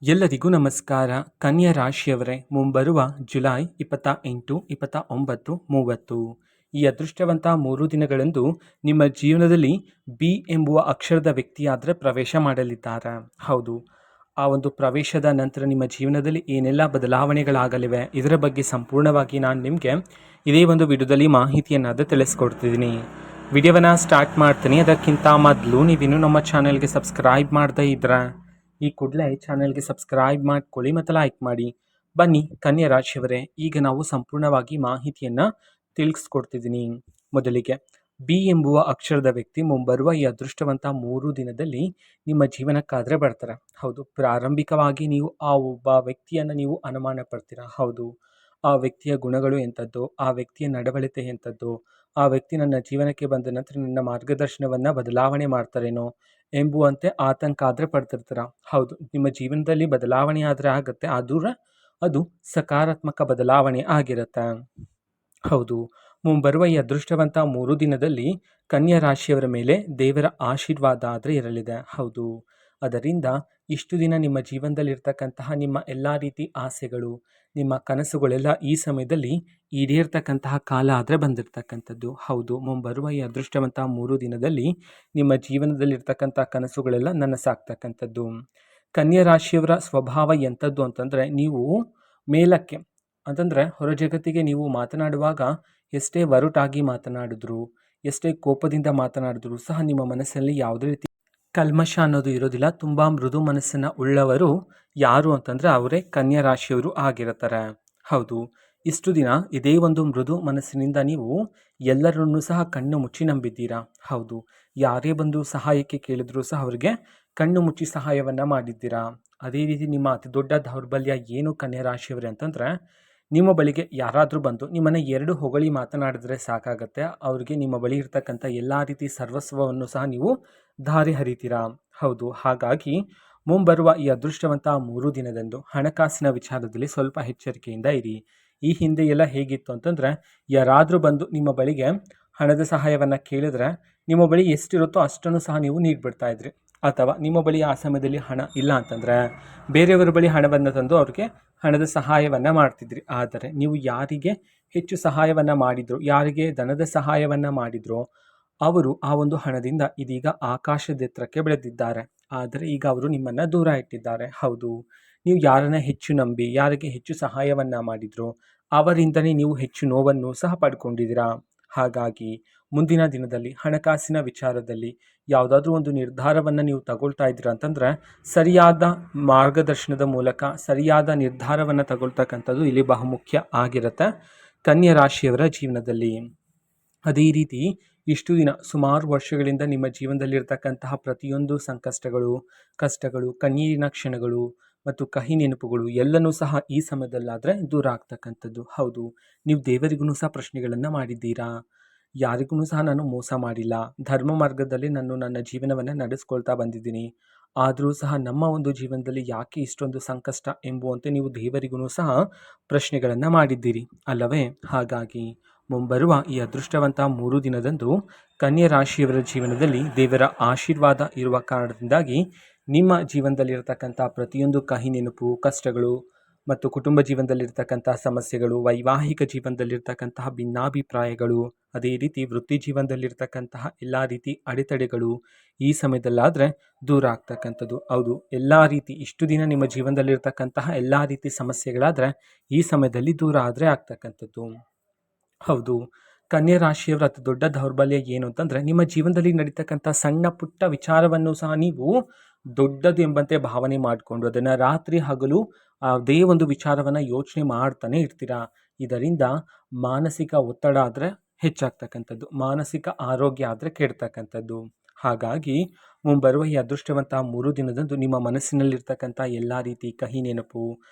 ಎಲ್ಲರಿಗೂ ನಮಸ್ಕಾರ. ಕನ್ಯಾ ರಾಶಿಯವರೇ, ಮುಂಬರುವ ಜುಲೈ 28, 29, 30 ಈ ಅದೃಷ್ಟವಂತ 3 ದಿನಗಳಂದು ನಿಮ್ಮ ಜೀವನದಲ್ಲಿ ಬಿ ಎಂಬುವ ಅಕ್ಷರದ ವ್ಯಕ್ತಿಯಾದರೆ ಪ್ರವೇಶ ಮಾಡಲಿದ್ದಾರೆ. ಹೌದು, ಆ ಒಂದು ಪ್ರವೇಶದ ನಂತರ ನಿಮ್ಮ ಜೀವನದಲ್ಲಿ ಏನೆಲ್ಲ ಬದಲಾವಣೆಗಳಾಗಲಿವೆ ಇದರ ಬಗ್ಗೆ ಸಂಪೂರ್ಣವಾಗಿ ನಾನು ನಿಮಗೆ ಇದೇ ಒಂದು ವಿಡಿಯೋದಲ್ಲಿ ಮಾಹಿತಿಯನ್ನಾದರೂ ತಿಳಿಸ್ಕೊಡ್ತಿದ್ದೀನಿ. ವಿಡಿಯೋವನ್ನು ಸ್ಟಾರ್ಟ್ ಮಾಡ್ತೀನಿ. ಅದಕ್ಕಿಂತ ಮೊದಲು ನೀವಿನ್ನೂ ನಮ್ಮ ಚಾನೆಲ್ಗೆ ಸಬ್ಸ್ಕ್ರೈಬ್ ಮಾಡದೇ ಇದ್ರೆ ಈ ಕೂಡಲೇ ಚಾನೆಲ್ಗೆ ಸಬ್ಸ್ಕ್ರೈಬ್ ಮಾಡ್ಕೊಳ್ಳಿ ಮತ್ತು ಲೈಕ್ ಮಾಡಿ. ಬನ್ನಿ ಕನ್ಯಾ ರಾಶಿಯವರೇ, ಈಗ ನಾವು ಸಂಪೂರ್ಣವಾಗಿ ಮಾಹಿತಿಯನ್ನು ತಿಳಿಸ್ಕೊಡ್ತಿದ್ದೀನಿ. ಮೊದಲಿಗೆ ಬಿ ಎಂಬುವ ಅಕ್ಷರದ ವ್ಯಕ್ತಿ ಮುಂಬರುವ ಈ ಅದೃಷ್ಟವಂತ 3 ದಿನದಲ್ಲಿ ನಿಮ್ಮ ಜೀವನಕ್ಕಾದರೆ ಬರ್ತಾರೆ. ಹೌದು, ಪ್ರಾರಂಭಿಕವಾಗಿ ನೀವು ಆ ಒಬ್ಬ ವ್ಯಕ್ತಿಯನ್ನು ನೀವು ಅನುಮಾನ ಪಡ್ತೀರಾ. ಹೌದು, ಆ ವ್ಯಕ್ತಿಯ ಗುಣಗಳು ಎಂಥದ್ದು, ಆ ವ್ಯಕ್ತಿಯ ನಡವಳಿಕೆ ಎಂಥದ್ದು, ಆ ವ್ಯಕ್ತಿ ನನ್ನ ಜೀವನಕ್ಕೆ ಬಂದ ನಂತರ ನನ್ನ ಮಾರ್ಗದರ್ಶನವನ್ನು ಬದಲಾವಣೆ ಮಾಡ್ತಾರೇನೋ ಎಂಬುವಂತೆ ಆತಂಕ ಆದರೆ ಪಡ್ತಿರ್ತೀರ. ಹೌದು, ನಿಮ್ಮ ಜೀವನದಲ್ಲಿ ಬದಲಾವಣೆ ಆದರೆ ಆಗುತ್ತೆ, ಅದು ಸಕಾರಾತ್ಮಕ ಬದಲಾವಣೆ ಆಗಿರುತ್ತೆ. ಹೌದು, ಮುಂಬರುವ ಈ ಅದೃಷ್ಟವಂತ 3 ದಿನದಲ್ಲಿ ಕನ್ಯಾ ರಾಶಿಯವರ ಮೇಲೆ ದೇವರ ಆಶೀರ್ವಾದ ಆದರೆ ಇರಲಿದೆ. ಹೌದು, ಅದರಿಂದ ಇಷ್ಟು ದಿನ ನಿಮ್ಮ ಜೀವನದಲ್ಲಿರ್ತಕ್ಕಂತಹ ನಿಮ್ಮ ಎಲ್ಲ ರೀತಿ ಆಸೆಗಳು, ನಿಮ್ಮ ಕನಸುಗಳೆಲ್ಲ ಈ ಸಮಯದಲ್ಲಿ ಈಡೇರ್ತಕ್ಕಂತಹ ಕಾಲ ಆದರೆ ಬಂದಿರತಕ್ಕಂಥದ್ದು. ಹೌದು, ಮುಂಬರುವ ಈ ಅದೃಷ್ಟವಂತ 3 ದಿನದಲ್ಲಿ ನಿಮ್ಮ ಜೀವನದಲ್ಲಿರ್ತಕ್ಕಂಥ ಕನಸುಗಳೆಲ್ಲ ನನಸಾಗ್ತಕ್ಕಂಥದ್ದು. ಕನ್ಯಾ ರಾಶಿಯವರ ಸ್ವಭಾವ ಎಂಥದ್ದು ಅಂತಂದರೆ, ನೀವು ಮೇಲಕ್ಕೆ ಅಂತಂದರೆ ಹೊರ ಜಗತ್ತಿಗೆ ನೀವು ಮಾತನಾಡುವಾಗ ಎಷ್ಟೇ ಒರಟಾಗಿ ಮಾತನಾಡಿದ್ರು, ಎಷ್ಟೇ ಕೋಪದಿಂದ ಮಾತನಾಡಿದ್ರು ಸಹ ನಿಮ್ಮ ಮನಸ್ಸಲ್ಲಿ ಯಾವುದೇ ರೀತಿ ಕಲ್ಮಶ ಅನ್ನೋದು ಇರೋದಿಲ್ಲ. ತುಂಬ ಮೃದು ಮನಸ್ಸನ್ನು ಉಳ್ಳವರು ಯಾರು ಅಂತಂದರೆ ಅವರೇ ಕನ್ಯಾ ರಾಶಿಯವರು ಆಗಿರ್ತಾರೆ. ಹೌದು, ಇಷ್ಟು ದಿನ ಇದೇ ಒಂದು ಮೃದು ಮನಸ್ಸಿನಿಂದ ನೀವು ಎಲ್ಲರನ್ನೂ ಸಹ ಕಣ್ಣು ಮುಚ್ಚಿ ನಂಬಿದ್ದೀರಾ. ಹೌದು, ಯಾರೇ ಬಂದು ಸಹಾಯಕ್ಕೆ ಕೇಳಿದ್ರೂ ಸಹ ಅವರಿಗೆ ಕಣ್ಣು ಮುಚ್ಚಿ ಸಹಾಯವನ್ನು ಮಾಡಿದ್ದೀರಾ. ಅದೇ ರೀತಿ ನಿಮ್ಮ ಅತಿ ದೊಡ್ಡ ದೌರ್ಬಲ್ಯ ಏನು ಕನ್ಯಾ ರಾಶಿಯವರೇ ಅಂತಂದರೆ, ನಿಮ್ಮ ಬಳಿಗೆ ಯಾರಾದರೂ ಬಂದು ನಿಮ್ಮನ್ನು 2 ಹೊಗಳಿ ಮಾತನಾಡಿದ್ರೆ ಸಾಕಾಗತ್ತೆ, ಅವ್ರಿಗೆ ನಿಮ್ಮ ಬಳಿ ಇರ್ತಕ್ಕಂಥ ಎಲ್ಲ ರೀತಿ ಸರ್ವಸ್ವವನ್ನು ಸಹ ನೀವು ಧಾರೆ ಹರಿತೀರಾ. ಹೌದು, ಹಾಗಾಗಿ ಮುಂಬರುವ ಈ ಅದೃಷ್ಟವಂತ 3 ದಿನದಂದು ಹಣಕಾಸಿನ ವಿಚಾರದಲ್ಲಿ ಸ್ವಲ್ಪ ಎಚ್ಚರಿಕೆಯಿಂದ ಇರಿ. ಈ ಹಿಂದೆ ಎಲ್ಲ ಹೇಗಿತ್ತು ಅಂತಂದರೆ, ಯಾರಾದರೂ ಬಂದು ನಿಮ್ಮ ಬಳಿಗೆ ಹಣದ ಸಹಾಯವನ್ನು ಕೇಳಿದ್ರೆ ನಿಮ್ಮ ಬಳಿ ಎಷ್ಟಿರುತ್ತೋ ಅಷ್ಟನ್ನು ಸಹ ನೀವು ನೀಡಿಬಿಡ್ತಾ ಇದ್ರಿ. ಅಥವಾ ನಿಮ್ಮ ಬಳಿ ಆ ಸಮಯದಲ್ಲಿ ಹಣ ಇಲ್ಲ ಅಂತಂದರೆ ಬೇರೆಯವರ ಬಳಿ ಹಣವನ್ನು ತಂದು ಅವ್ರಿಗೆ ಹಣದ ಸಹಾಯವನ್ನು ಮಾಡ್ತಿದ್ರಿ. ಆದರೆ ನೀವು ಯಾರಿಗೆ ಹೆಚ್ಚು ಸಹಾಯವನ್ನು ಮಾಡಿದ್ರು, ಯಾರಿಗೆ ಧನದ ಸಹಾಯವನ್ನು ಮಾಡಿದ್ರೋ ಅವರು ಆ ಒಂದು ಹಣದಿಂದ ಇದೀಗ ಆಕಾಶದೆತ್ತರಕ್ಕೆ ಬೆಳೆದಿದ್ದಾರೆ. ಆದರೆ ಈಗ ಅವರು ನಿಮ್ಮನ್ನು ದೂರ ಇಟ್ಟಿದ್ದಾರೆ. ಹೌದು, ನೀವು ಯಾರನ್ನ ಹೆಚ್ಚು ನಂಬಿ ಯಾರಿಗೆ ಹೆಚ್ಚು ಸಹಾಯವನ್ನು ಮಾಡಿದ್ರೋ ಅವರಿಂದನೇ ನೀವು ಹೆಚ್ಚು ನೋವನ್ನು ಸಹ ಪಡ್ಕೊಂಡಿದ್ದೀರಾ. ಹಾಗಾಗಿ ಮುಂದಿನ ದಿನದಲ್ಲಿ ಹಣಕಾಸಿನ ವಿಚಾರದಲ್ಲಿ ಯಾವುದಾದ್ರೂ ಒಂದು ನಿರ್ಧಾರವನ್ನು ನೀವು ತಗೊಳ್ತಾ ಇದ್ದೀರಾ ಅಂತಂದರೆ ಸರಿಯಾದ ಮಾರ್ಗದರ್ಶನದ ಮೂಲಕ ಸರಿಯಾದ ನಿರ್ಧಾರವನ್ನು ತಗೊಳ್ತಕ್ಕಂಥದ್ದು ಇಲ್ಲಿ ಬಹುಮುಖ್ಯ ಆಗಿರುತ್ತೆ ಕನ್ಯಾ ರಾಶಿಯವರ ಜೀವನದಲ್ಲಿ. ಅದೇ ರೀತಿ ಇಷ್ಟು ದಿನ ಸುಮಾರು ವರ್ಷಗಳಿಂದ ನಿಮ್ಮ ಜೀವನದಲ್ಲಿರ್ತಕ್ಕಂತಹ ಪ್ರತಿಯೊಂದು ಸಂಕಷ್ಟಗಳು, ಕಷ್ಟಗಳು, ಕಣ್ಣೀರಿನ ಕ್ಷಣಗಳು ಮತ್ತು ಕಹಿ ನೆನಪುಗಳು ಎಲ್ಲನೂ ಸಹ ಈ ಸಮಯದಲ್ಲಾದರೆ ದೂರ ಆಗ್ತಕ್ಕಂಥದ್ದು. ಹೌದು, ನೀವು ದೇವರಿಗೂ ಸಹ ಪ್ರಶ್ನೆಗಳನ್ನು ಮಾಡಿದ್ದೀರಾ. ಯಾರಿಗೂ ಸಹ ನಾನು ಮೋಸ ಮಾಡಿಲ್ಲ, ಧರ್ಮ ಮಾರ್ಗದಲ್ಲಿ ನಾನು ನನ್ನ ಜೀವನವನ್ನು ನಡೆಸ್ಕೊಳ್ತಾ ಬಂದಿದ್ದೀನಿ, ಆದರೂ ಸಹ ನಮ್ಮ ಒಂದು ಜೀವನದಲ್ಲಿ ಯಾಕೆ ಇಷ್ಟೊಂದು ಸಂಕಷ್ಟ ಎಂಬುವಂತೆ ನೀವು ದೇವರಿಗೂ ಸಹ ಪ್ರಶ್ನೆಗಳನ್ನು ಮಾಡಿದ್ದೀರಿ ಅಲ್ಲವೇ? ಹಾಗಾಗಿ ಮುಂಬರುವ ಈ ಅದೃಷ್ಟವಂತ 3 ದಿನದಂದು ಕನ್ಯಾ ರಾಶಿಯವರ ಜೀವನದಲ್ಲಿ ದೇವರ ಆಶೀರ್ವಾದ ಇರುವ ಕಾರಣದಿಂದಾಗಿ ನಿಮ್ಮ ಜೀವನದಲ್ಲಿರತಕ್ಕಂಥ ಪ್ರತಿಯೊಂದು ಕಹಿ ನೆನಪು, ಕಷ್ಟಗಳು ಮತ್ತು ಕುಟುಂಬ ಜೀವನದಲ್ಲಿರ್ತಕ್ಕಂತಹ ಸಮಸ್ಯೆಗಳು, ವೈವಾಹಿಕ ಜೀವನದಲ್ಲಿರ್ತಕ್ಕಂತಹ ಭಿನ್ನಾಭಿಪ್ರಾಯಗಳು, ಅದೇ ರೀತಿ ವೃತ್ತಿ ಜೀವನದಲ್ಲಿರ್ತಕ್ಕಂತಹ ಎಲ್ಲ ರೀತಿ ಅಡೆತಡೆಗಳು ಈ ಸಮಯದಲ್ಲಾದರೆ ದೂರ ಆಗ್ತಕ್ಕಂಥದ್ದು. ಹೌದು, ಎಲ್ಲ ರೀತಿ ಇಷ್ಟು ದಿನ ನಿಮ್ಮ ಜೀವನದಲ್ಲಿರ್ತಕ್ಕಂತಹ ಎಲ್ಲ ರೀತಿ ಸಮಸ್ಯೆಗಳಾದರೆ ಈ ಸಮಯದಲ್ಲಿ ದೂರ ಆದರೆ ಆಗ್ತಕ್ಕಂಥದ್ದು. ಹೌದು, ಕನ್ಯಾ ರಾಶಿಯವರ ಅತಿ ದೊಡ್ಡ ದೌರ್ಬಲ್ಯ ಏನು ಅಂತಂದರೆ, ನಿಮ್ಮ ಜೀವನದಲ್ಲಿ ನಡೀತಕ್ಕಂಥ ಸಣ್ಣ ಪುಟ್ಟ ವಿಚಾರವನ್ನು ಸಹ ನೀವು ದೊಡ್ಡದು ಎಂಬಂತೆ ಭಾವನೆ ಮಾಡಿಕೊಂಡು ಅದನ್ನು ರಾತ್ರಿ ಹಗಲು ಅದೇ ಒಂದು ವಿಚಾರವನ್ನು ಯೋಚನೆ ಮಾಡ್ತಾನೆ ಇರ್ತೀರಾ. ಇದರಿಂದ ಮಾನಸಿಕ ಒತ್ತಡ ಆದರೆ ಹೆಚ್ಚಾಗ್ತಕ್ಕಂಥದ್ದು, ಮಾನಸಿಕ ಆರೋಗ್ಯ ಆದರೆ ಕೆಡ್ತಕ್ಕಂಥದ್ದು. ಹಾಗಾಗಿ ಮುಂಬರುವ ಈ ಅದೃಷ್ಟವಂತ 3 ದಿನದಂದು ನಿಮ್ಮ ಮನಸ್ಸಿನಲ್ಲಿರ್ತಕ್ಕಂಥ ಎಲ್ಲ ರೀತಿ ಕಹಿ ನೆನಪು,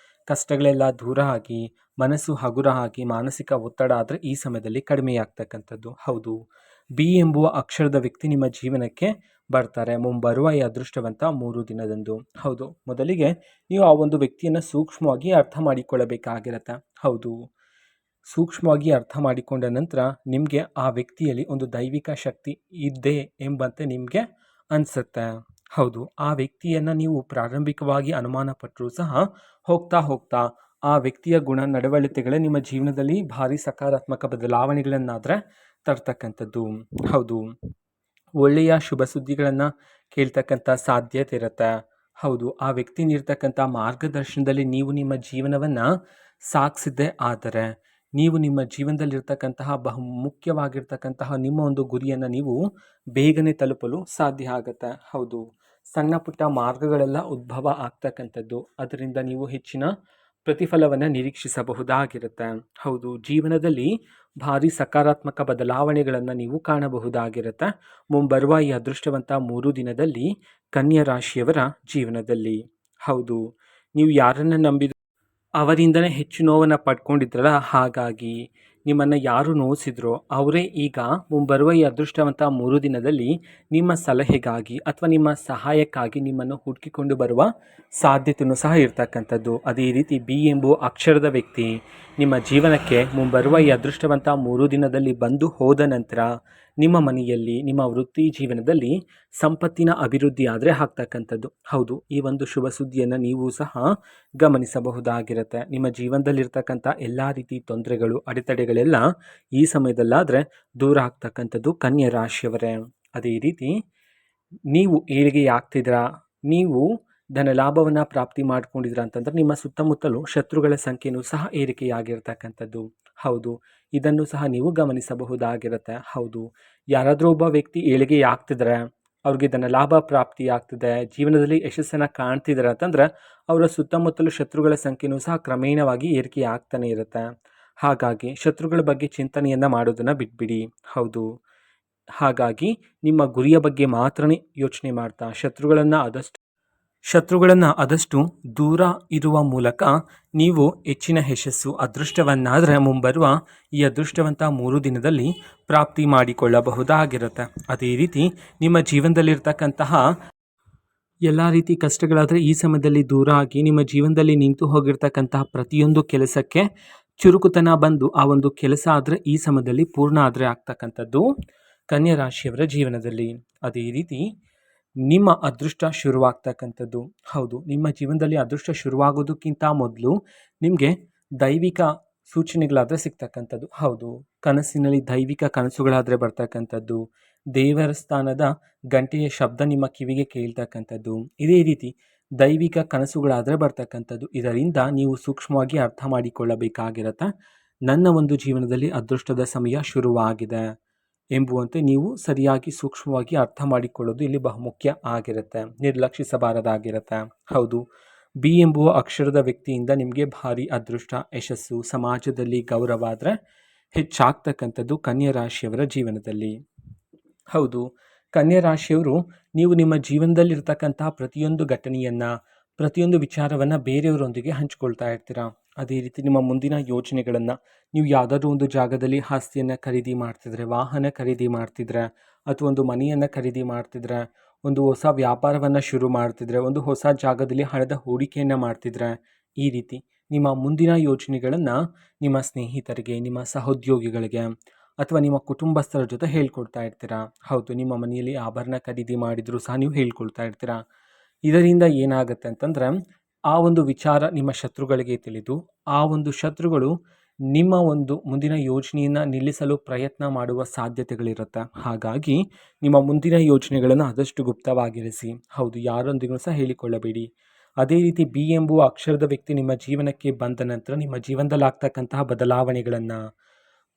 ಕಷ್ಟಗಳೆಲ್ಲ ದೂರ ಆಗಿ ಮನಸ್ಸು ಹಗುರ ಆಗಿ ಮಾನಸಿಕ ಒತ್ತಡ ಆದರೆ ಈ ಸಮಯದಲ್ಲಿ ಕಡಿಮೆಯಾಗ್ತಕ್ಕಂಥದ್ದು. ಹೌದು, ಬಿ ಎಂಬುವ ಅಕ್ಷರದ ವ್ಯಕ್ತಿ ನಿಮ್ಮ ಜೀವನಕ್ಕೆ ಬರ್ತಾರೆ ಮುಂಬರುವ ಈ ಅದೃಷ್ಟವಂತ 3 ದಿನದಂದು. ಹೌದು, ಮೊದಲಿಗೆ ನೀವು ಆ ಒಂದು ವ್ಯಕ್ತಿಯನ್ನು ಸೂಕ್ಷ್ಮವಾಗಿ ಅರ್ಥ ಮಾಡಿಕೊಳ್ಳಬೇಕಾಗಿರುತ್ತೆ. ಹೌದು, ಸೂಕ್ಷ್ಮವಾಗಿ ಅರ್ಥ ಮಾಡಿಕೊಂಡ ನಂತರ ನಿಮಗೆ ಆ ವ್ಯಕ್ತಿಯಲ್ಲಿ ಒಂದು ದೈವಿಕ ಶಕ್ತಿ ಇದೆ ಎಂಬಂತೆ ನಿಮಗೆ ಅನಿಸುತ್ತೆ. ಹೌದು, ಆ ವ್ಯಕ್ತಿಯನ್ನು ನೀವು ಪ್ರಾರಂಭಿಕವಾಗಿ ಅನುಮಾನ ಪಟ್ಟರೂ ಸಹ ಹೋಗ್ತಾ ಹೋಗ್ತಾ ಆ ವ್ಯಕ್ತಿಯ ಗುಣ ನಡವಳಿಕೆಗಳೇ ನಿಮ್ಮ ಜೀವನದಲ್ಲಿ ಭಾರಿ ಸಕಾರಾತ್ಮಕ ಬದಲಾವಣೆಗಳನ್ನಾದರೆ ತರ್ತಕ್ಕಂಥದ್ದು. ಹೌದು, ಒಳ್ಳೆಯ ಶುಭ ಸುದ್ದಿಗಳನ್ನು ಕೇಳ್ತಕ್ಕಂಥ ಸಾಧ್ಯತೆ ಇರುತ್ತೆ. ಹೌದು, ಆ ವ್ಯಕ್ತಿ ನೀಡ್ತಕ್ಕಂಥ ಮಾರ್ಗದರ್ಶನದಲ್ಲಿ ನೀವು ನಿಮ್ಮ ಜೀವನವನ್ನು ಸಾಗಿಸಿದ್ದೇ ಆದರೆ ನೀವು ನಿಮ್ಮ ಜೀವನದಲ್ಲಿರ್ತಕ್ಕಂತಹ ಬಹು ಮುಖ್ಯವಾಗಿರ್ತಕ್ಕಂತಹ ನಿಮ್ಮ ಒಂದು ಗುರಿಯನ್ನು ನೀವು ಬೇಗನೆ ತಲುಪಲು ಸಾಧ್ಯ ಆಗುತ್ತೆ. ಹೌದು, ಸಣ್ಣ ಪುಟ್ಟ ಮಾರ್ಗಗಳೆಲ್ಲ ಉದ್ಭವ ಆಗ್ತಕ್ಕಂಥದ್ದು, ಅದರಿಂದ ನೀವು ಹೆಚ್ಚಿನ ಪ್ರತಿಫಲವನ್ನು ನಿರೀಕ್ಷಿಸಬಹುದಾಗಿರುತ್ತೆ. ಹೌದು, ಜೀವನದಲ್ಲಿ ಭಾರಿ ಸಕಾರಾತ್ಮಕ ಬದಲಾವಣೆಗಳನ್ನು ನೀವು ಕಾಣಬಹುದಾಗಿರುತ್ತೆ ಮುಂಬರುವ ಈ ಅದೃಷ್ಟವಂತ 3 ದಿನದಲ್ಲಿ ಕನ್ಯಾ ರಾಶಿಯವರ ಜೀವನದಲ್ಲಿ. ಹೌದು, ನೀವು ಯಾರನ್ನು ನಂಬಿದ ಅವರಿಂದನೇ ಹೆಚ್ಚು ನೋವನ್ನು ಪಡ್ಕೊಂಡಿದ್ರಲ್ಲ, ಹಾಗಾಗಿ ನಿಮ್ಮನ್ನು ಯಾರು ನೋಯಿಸಿದ್ರೋ ಅವರೇ ಈಗ ಮುಂಬರುವ ಈ ಅದೃಷ್ಟವಂತ 3 ದಿನದಲ್ಲಿ ನಿಮ್ಮ ಸಲಹೆಗಾಗಿ ಅಥವಾ ನಿಮ್ಮ ಸಹಾಯಕ್ಕಾಗಿ ನಿಮ್ಮನ್ನು ಹುಡುಕಿಕೊಂಡು ಬರುವ ಸಾಧ್ಯತೆಯೂ ಸಹ ಇರ್ತಕ್ಕಂಥದ್ದು. ಅದೇ ರೀತಿ ಬಿ ಎಂಬುವ ಅಕ್ಷರದ ವ್ಯಕ್ತಿ ನಿಮ್ಮ ಜೀವನಕ್ಕೆ ಮುಂಬರುವ ಈ ಅದೃಷ್ಟವಂತ 3 ದಿನದಲ್ಲಿ ಬಂದು ಹೋದ ನಂತರ ನಿಮ್ಮ ಮನೆಯಲ್ಲಿ ನಿಮ್ಮ ವೃತ್ತಿ ಜೀವನದಲ್ಲಿ ಸಂಪತ್ತಿನ ಅಭಿವೃದ್ಧಿ ಆದರೆ ಆಗ್ತಕ್ಕಂಥದ್ದು. ಹೌದು, ಈ ಒಂದು ಶುಭ ಸುದ್ದಿಯನ್ನು ನೀವು ಸಹ ಗಮನಿಸಬಹುದಾಗಿರುತ್ತೆ. ನಿಮ್ಮ ಜೀವನದಲ್ಲಿರ್ತಕ್ಕಂಥ ಎಲ್ಲ ರೀತಿ ತೊಂದರೆಗಳು ಅಡೆತಡೆಗಳೆಲ್ಲ ಈ ಸಮಯದಲ್ಲಾದರೆ ದೂರ ಆಗ್ತಕ್ಕಂಥದ್ದು ಕನ್ಯಾ ರಾಶಿಯವರೇ. ಅದೇ ರೀತಿ ನೀವು ಏಳಿಗೆ ಆಗ್ತಿದ್ದೀರಾ, ನೀವು ಧನ ಲಾಭವನ್ನು ಪ್ರಾಪ್ತಿ ಮಾಡ್ಕೊಂಡಿದ್ದೀರಾ ಅಂತಂದರೆ ನಿಮ್ಮ ಸುತ್ತಮುತ್ತಲೂ ಶತ್ರುಗಳ ಸಂಖ್ಯೆಯೂ ಸಹ ಏರಿಕೆಯಾಗಿರ್ತಕ್ಕಂಥದ್ದು. ಹೌದು, ಇದನ್ನು ಸಹ ನೀವು ಗಮನಿಸಬಹುದಾಗಿರುತ್ತೆ. ಹೌದು, ಯಾರಾದರೂ ಒಬ್ಬ ವ್ಯಕ್ತಿ ಏಳಿಗೆ ಆಗ್ತಿದ್ರೆ, ಅವ್ರಿಗೆ ಧನ ಲಾಭ ಪ್ರಾಪ್ತಿ ಆಗ್ತಿದೆ, ಜೀವನದಲ್ಲಿ ಯಶಸ್ಸನ್ನು ಕಾಣ್ತಿದ್ದಾರೆ ಅಂತಂದರೆ ಅವರ ಸುತ್ತಮುತ್ತಲು ಶತ್ರುಗಳ ಸಂಖ್ಯೆಯೂ ಸಹ ಕ್ರಮೇಣವಾಗಿ ಏರಿಕೆ ಆಗ್ತಾನೆ ಇರುತ್ತೆ. ಹಾಗಾಗಿ ಶತ್ರುಗಳ ಬಗ್ಗೆ ಚಿಂತನೆಯನ್ನು ಮಾಡೋದನ್ನು ಬಿಟ್ಬಿಡಿ. ಹೌದು, ಹಾಗಾಗಿ ನಿಮ್ಮ ಗುರಿಯ ಬಗ್ಗೆ ಮಾತ್ರನೇ ಯೋಚನೆ ಮಾಡ್ತಾ ಶತ್ರುಗಳನ್ನು ಆದಷ್ಟು ದೂರ ಇರುವ ಮೂಲಕ ನೀವು ಹೆಚ್ಚಿನ ಯಶಸ್ಸು ಅದೃಷ್ಟವನ್ನಾದರೆ ಮುಂಬರುವ ಈ ಅದೃಷ್ಟವಂತ 3 ದಿನದಲ್ಲಿ ಪ್ರಾಪ್ತಿ ಮಾಡಿಕೊಳ್ಳಬಹುದಾಗಿರುತ್ತೆ. ಅದೇ ರೀತಿ ನಿಮ್ಮ ಜೀವನದಲ್ಲಿರ್ತಕ್ಕಂತಹ ಎಲ್ಲ ರೀತಿ ಕಷ್ಟಗಳಾದರೆ ಈ ಸಮಯದಲ್ಲಿ ದೂರ ಆಗಿ ನಿಮ್ಮ ಜೀವನದಲ್ಲಿ ನಿಂತು ಹೋಗಿರ್ತಕ್ಕಂತಹ ಪ್ರತಿಯೊಂದು ಕೆಲಸಕ್ಕೆ ಚುರುಕುತನ ಬಂದು ಆ ಒಂದು ಕೆಲಸ ಆದರೆ ಈ ಸಮಯದಲ್ಲಿ ಪೂರ್ಣ ಆದರೆ ಆಗ್ತಕ್ಕಂಥದ್ದು ಕನ್ಯಾ ರಾಶಿಯವರ ಜೀವನದಲ್ಲಿ. ಅದೇ ರೀತಿ ನಿಮ್ಮ ಅದೃಷ್ಟ ಶುರುವಾಗ್ತಕ್ಕಂಥದ್ದು. ಹೌದು, ನಿಮ್ಮ ಜೀವನದಲ್ಲಿ ಅದೃಷ್ಟ ಶುರುವಾಗೋದಕ್ಕಿಂತ ಮೊದಲು ನಿಮಗೆ ದೈವಿಕ ಸೂಚನೆಗಳಾದರೆ ಸಿಗ್ತಕ್ಕಂಥದ್ದು. ಹೌದು, ಕನಸಿನಲ್ಲಿ ದೈವಿಕ ಕನಸುಗಳಾದರೆ ಬರ್ತಕ್ಕಂಥದ್ದು, ದೇವರ ಸ್ಥಾನದ ಗಂಟೆಯ ಶಬ್ದ ನಿಮ್ಮ ಕಿವಿಗೆ ಕೇಳ್ತಕ್ಕಂಥದ್ದು, ಇದೇ ರೀತಿ ದೈವಿಕ ಕನಸುಗಳಾದರೆ ಬರ್ತಕ್ಕಂಥದ್ದು. ಇದರಿಂದ ನೀವು ಸೂಕ್ಷ್ಮವಾಗಿ ಅರ್ಥ ಮಾಡಿಕೊಳ್ಳಬೇಕಾಗಿರುತ್ತೆ. ನನ್ನ ಒಂದು ಜೀವನದಲ್ಲಿ ಅದೃಷ್ಟದ ಸಮಯ ಶುರುವಾಗಿದೆ ಎಂಬುವಂತೆ ನೀವು ಸರಿಯಾಗಿ ಸೂಕ್ಷ್ಮವಾಗಿ ಅರ್ಥ ಮಾಡಿಕೊಳ್ಳೋದು ಇಲ್ಲಿ ಬಹುಮುಖ್ಯ ಆಗಿರುತ್ತೆ, ನಿರ್ಲಕ್ಷಿಸಬಾರದಾಗಿರುತ್ತೆ. ಹೌದು, ಬಿ ಎಂಬುವ ಅಕ್ಷರದ ವ್ಯಕ್ತಿಯಿಂದ ನಿಮಗೆ ಭಾರಿ ಅದೃಷ್ಟ, ಯಶಸ್ಸು, ಸಮಾಜದಲ್ಲಿ ಗೌರವ ಆದರೆ ಹೆಚ್ಚಾಗ್ತಕ್ಕಂಥದ್ದು ಕನ್ಯಾ ರಾಶಿಯವರ ಜೀವನದಲ್ಲಿ. ಹೌದು, ಕನ್ಯಾ ರಾಶಿಯವರು ನೀವು ನಿಮ್ಮ ಜೀವನದಲ್ಲಿರ್ತಕ್ಕಂತಹ ಪ್ರತಿಯೊಂದು ಘಟನೆಯನ್ನು ಪ್ರತಿಯೊಂದು ವಿಚಾರವನ್ನು ಬೇರೆಯವರೊಂದಿಗೆ ಹಂಚ್ಕೊಳ್ತಾ ಇರ್ತೀರ. ಅದೇ ರೀತಿ ನಿಮ್ಮ ಮುಂದಿನ ಯೋಚನೆಗಳನ್ನು ನೀವು ಯಾವುದಾದ್ರೂ ಒಂದು ಜಾಗದಲ್ಲಿ ಆಸ್ತಿಯನ್ನು ಖರೀದಿ ಮಾಡ್ತಿದ್ರೆ, ವಾಹನ ಖರೀದಿ ಮಾಡ್ತಿದ್ರೆ, ಅಥವಾ ಒಂದು ಮನೆಯನ್ನು ಖರೀದಿ ಮಾಡ್ತಿದ್ರೆ, ಒಂದು ಹೊಸ ವ್ಯಾಪಾರವನ್ನು ಶುರು ಮಾಡ್ತಿದ್ರೆ, ಒಂದು ಹೊಸ ಜಾಗದಲ್ಲಿ ಹಣದ ಹೂಡಿಕೆಯನ್ನು ಮಾಡ್ತಿದ್ರೆ, ಈ ರೀತಿ ನಿಮ್ಮ ಮುಂದಿನ ಯೋಚನೆಗಳನ್ನು ನಿಮ್ಮ ಸ್ನೇಹಿತರಿಗೆ, ನಿಮ್ಮ ಸಹೋದ್ಯೋಗಿಗಳಿಗೆ ಅಥವಾ ನಿಮ್ಮ ಕುಟುಂಬಸ್ಥರ ಜೊತೆ ಹೇಳ್ಕೊಳ್ತಾ ಇರ್ತೀರಾ. ಹೌದು, ನಿಮ್ಮ ಮನೆಯಲ್ಲಿ ಆಭರಣ ಖರೀದಿ ಮಾಡಿದರೂ ಸಹ ನೀವು ಹೇಳ್ಕೊಳ್ತಾ ಇರ್ತೀರಾ. ಇದರಿಂದ ಏನಾಗುತ್ತೆ ಅಂತಂದರೆ ಆ ಒಂದು ವಿಚಾರ ನಿಮ್ಮ ಶತ್ರುಗಳಿಗೆ ತಿಳಿದು ಆ ಒಂದು ಶತ್ರುಗಳು ನಿಮ್ಮ ಒಂದು ಮುಂದಿನ ಯೋಜನೆಯನ್ನು ನಿಲ್ಲಿಸಲು ಪ್ರಯತ್ನ ಮಾಡುವ ಸಾಧ್ಯತೆಗಳಿರುತ್ತೆ. ಹಾಗಾಗಿ ನಿಮ್ಮ ಮುಂದಿನ ಯೋಜನೆಗಳನ್ನು ಆದಷ್ಟು ಗುಪ್ತವಾಗಿರಿಸಿ. ಹೌದು, ಯಾರೊಂದಿಗೂ ಸಹ ಹೇಳಿಕೊಳ್ಳಬೇಡಿ. ಅದೇ ರೀತಿ ಬಿ ಎಂಬುವ ಅಕ್ಷರದ ವ್ಯಕ್ತಿ ನಿಮ್ಮ ಜೀವನಕ್ಕೆ ಬಂದ ನಂತರ ನಿಮ್ಮ ಜೀವನದಲ್ಲಿ ಆಗ್ತಕ್ಕಂತಹ ಬದಲಾವಣೆಗಳನ್ನು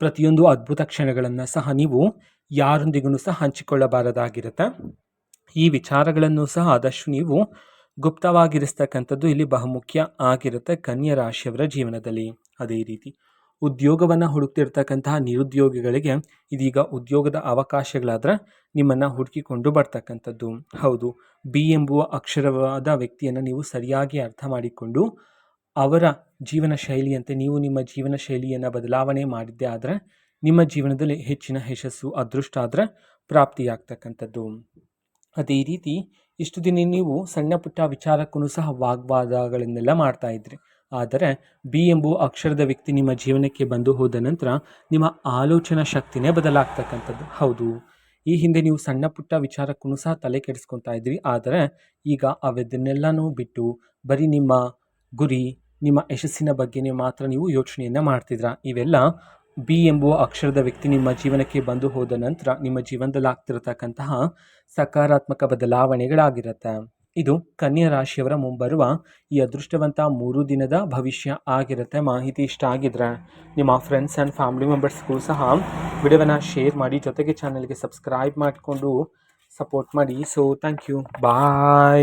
ಪ್ರತಿಯೊಂದು ಅದ್ಭುತ ಕ್ಷಣಗಳನ್ನು ಸಹ ನೀವು ಯಾರೊಂದಿಗೂ ಸಹ ಹಂಚಿಕೊಳ್ಳಬಾರದಾಗಿರುತ್ತೆ. ಈ ವಿಚಾರಗಳನ್ನು ಸಹ ಆದಷ್ಟು ನೀವು ಗುಪ್ತವಾಗಿರಿಸ್ತಕ್ಕಂಥದ್ದು ಇಲ್ಲಿ ಬಹುಮುಖ್ಯ ಆಗಿರುತ್ತೆ ಕನ್ಯಾ ರಾಶಿಯವರ ಜೀವನದಲ್ಲಿ. ಅದೇ ರೀತಿ ಉದ್ಯೋಗವನ್ನು ಹುಡುಕ್ತಿರ್ತಕ್ಕಂತಹ ನಿರುದ್ಯೋಗಿಗಳಿಗೆ ಇದೀಗ ಉದ್ಯೋಗದ ಅವಕಾಶಗಳಾದರೆ ನಿಮ್ಮನ್ನು ಹುಡುಕಿಕೊಂಡು ಬರ್ತಕ್ಕಂಥದ್ದು. ಹೌದು, ಬಿ ಎಂಬುವ ಅಕ್ಷರವಾದ ವ್ಯಕ್ತಿಯನ್ನು ನೀವು ಸರಿಯಾಗಿ ಅರ್ಥ ಮಾಡಿಕೊಂಡು ಅವರ ಜೀವನ ಶೈಲಿಯಂತೆ ನೀವು ನಿಮ್ಮ ಜೀವನ ಶೈಲಿಯನ್ನು ಬದಲಾವಣೆ ಮಾಡಿದ್ದೇ ಆದರೆ ನಿಮ್ಮ ಜೀವನದಲ್ಲಿ ಹೆಚ್ಚಿನ ಯಶಸ್ಸು ಅದೃಷ್ಟ ಆದರೆ ಪ್ರಾಪ್ತಿಯಾಗ್ತಕ್ಕಂಥದ್ದು. ಅದೇ ರೀತಿ ಇಷ್ಟು ದಿನ ನೀವು ಸಣ್ಣ ಪುಟ್ಟ ವಿಚಾರಕ್ಕೂ ಸಹ ವಾಗ್ವಾದಗಳನ್ನೆಲ್ಲ ಮಾಡ್ತಾ ಇದ್ರಿ. ಆದರೆ ಬಿ ಎಂಬುವ ಅಕ್ಷರದ ವ್ಯಕ್ತಿ ನಿಮ್ಮ ಜೀವನಕ್ಕೆ ಬಂದು ಹೋದ ನಂತರ ನಿಮ್ಮ ಆಲೋಚನಾ ಶಕ್ತಿನೇ ಬದಲಾಗ್ತಕ್ಕಂಥದ್ದು. ಹೌದು, ಈ ಹಿಂದೆ ನೀವು ಸಣ್ಣ ಪುಟ್ಟ ವಿಚಾರಕ್ಕೂ ಸಹ ತಲೆ ಕೆಡಿಸ್ಕೊತಾ ಇದ್ರಿ. ಆದರೆ ಈಗ ಅವದನ್ನೆಲ್ಲನೂ ಬಿಟ್ಟು ಬರೀ ನಿಮ್ಮ ಗುರಿ, ನಿಮ್ಮ ಯಶಸ್ಸಿನ ಬಗ್ಗೆನೇ ಮಾತ್ರ ನೀವು ಯೋಚನೆಯನ್ನು ಮಾಡ್ತಿದ್ರ. ಇವೆಲ್ಲ ಬಿ ಎಂಬುವ ಅಕ್ಷರದ ವ್ಯಕ್ತಿ ನಿಮ್ಮ ಜೀವನಕ್ಕೆ ಬಂದು ಹೋದ ನಂತರ ನಿಮ್ಮ ಜೀವನದಲ್ಲಿ ಆಗ್ತಿರತಕ್ಕಂತಹ ಸಕಾರಾತ್ಮಕ ಬದಲಾವಣೆಗಳಾಗಿರುತ್ತೆ. ಇದು ಕನ್ಯಾ ರಾಶಿಯವರ ಮುಂಬರುವ ಈ ಅದೃಷ್ಟವಂತ 3 ದಿನದ ಭವಿಷ್ಯ ಆಗಿರುತ್ತೆ. ಮಾಹಿತಿ ಇಷ್ಟ ಆಗಿದ್ರೆ ನಿಮ್ಮ ಫ್ರೆಂಡ್ಸ್ ಆ್ಯಂಡ್ ಫ್ಯಾಮಿಲಿ ಮೆಂಬರ್ಸ್ಗೂ ಸಹ ವಿಡಿಯೋವನ್ನು ಶೇರ್ ಮಾಡಿ, ಜೊತೆಗೆ ಚಾನಲ್ಗೆ ಸಬ್ಸ್ಕ್ರೈಬ್ ಮಾಡಿಕೊಂಡು ಸಪೋರ್ಟ್ ಮಾಡಿ. So thank you, bye.